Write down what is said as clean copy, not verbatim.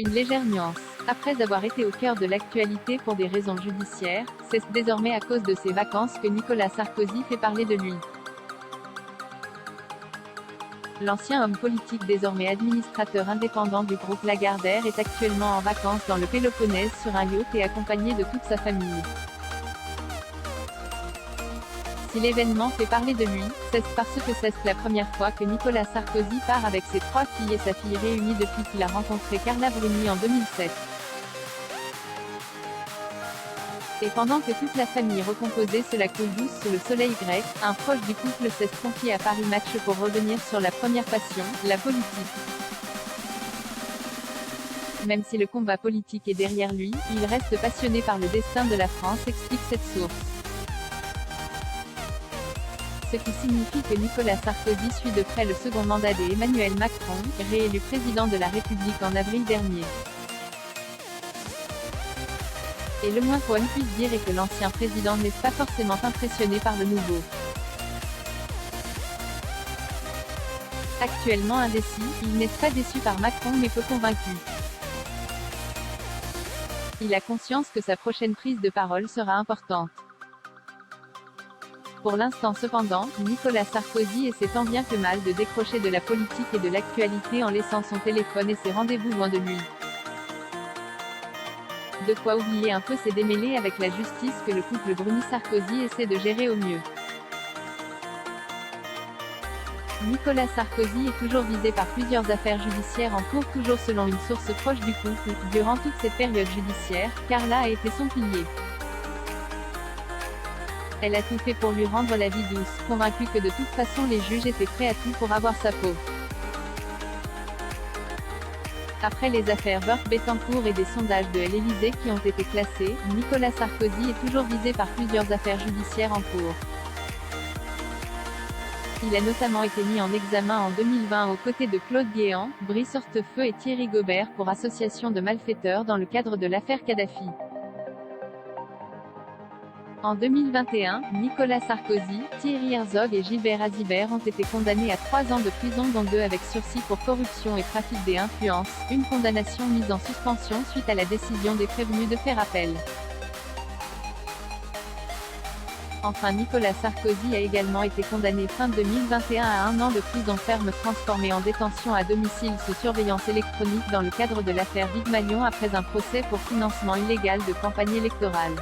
Une légère nuance. Après avoir été au cœur de l'actualité pour des raisons judiciaires, c'est désormais à cause de ses vacances que Nicolas Sarkozy fait parler de lui. L'ancien homme politique désormais administrateur indépendant du groupe Lagardère est actuellement en vacances dans le Péloponnèse sur un yacht et accompagné de toute sa famille. Si l'événement fait parler de lui, c'est parce que c'est la première fois que Nicolas Sarkozy part avec ses 3 filles et sa fille réunies depuis qu'il a rencontré Carla Bruni en 2007. Et pendant que toute la famille recomposée se la coule douce sous le soleil grec, un proche du couple s'est confié à Paris Match pour revenir sur la première passion, la politique. Même si le combat politique est derrière lui, il reste passionné par le destin de la France, explique cette source. Ce qui signifie que Nicolas Sarkozy suit de près le second mandat d'Emmanuel Macron, réélu président de la République en avril dernier. Et le moins qu'on puisse dire est que l'ancien président n'est pas forcément impressionné par le nouveau. Actuellement indécis, il n'est pas déçu par Macron mais peu convaincu. Il a conscience que sa prochaine prise de parole sera importante. Pour l'instant cependant, Nicolas Sarkozy essaie tant bien que mal de décrocher de la politique et de l'actualité en laissant son téléphone et ses rendez-vous loin de lui. De quoi oublier un peu ses démêlés avec la justice que le couple Bruni-Sarkozy essaie de gérer au mieux. Nicolas Sarkozy est toujours visé par plusieurs affaires judiciaires en cours, toujours selon une source proche du couple. Durant toute cette période judiciaire, Carla a été son pilier. Elle a tout fait pour lui rendre la vie douce, convaincue que de toute façon les juges étaient prêts à tout pour avoir sa peau. Après les affaires Burke-Bettencourt et des sondages de l'Élysée qui ont été classés, Nicolas Sarkozy est toujours visé par plusieurs affaires judiciaires en cours. Il a notamment été mis en examen en 2020 aux côtés de Claude Guéant, Brice Hortefeux et Thierry Gobert pour association de malfaiteurs dans le cadre de l'affaire Kadhafi. En 2021, Nicolas Sarkozy, Thierry Herzog et Gilbert Azibert ont été condamnés à 3 ans de prison dont 2 avec sursis pour corruption et trafic des influences, une condamnation mise en suspension suite à la décision des prévenus de faire appel. Enfin Nicolas Sarkozy a également été condamné fin 2021 à 1 an de prison ferme transformé en détention à domicile sous surveillance électronique dans le cadre de l'affaire Big Malion après un procès pour financement illégal de campagne électorale.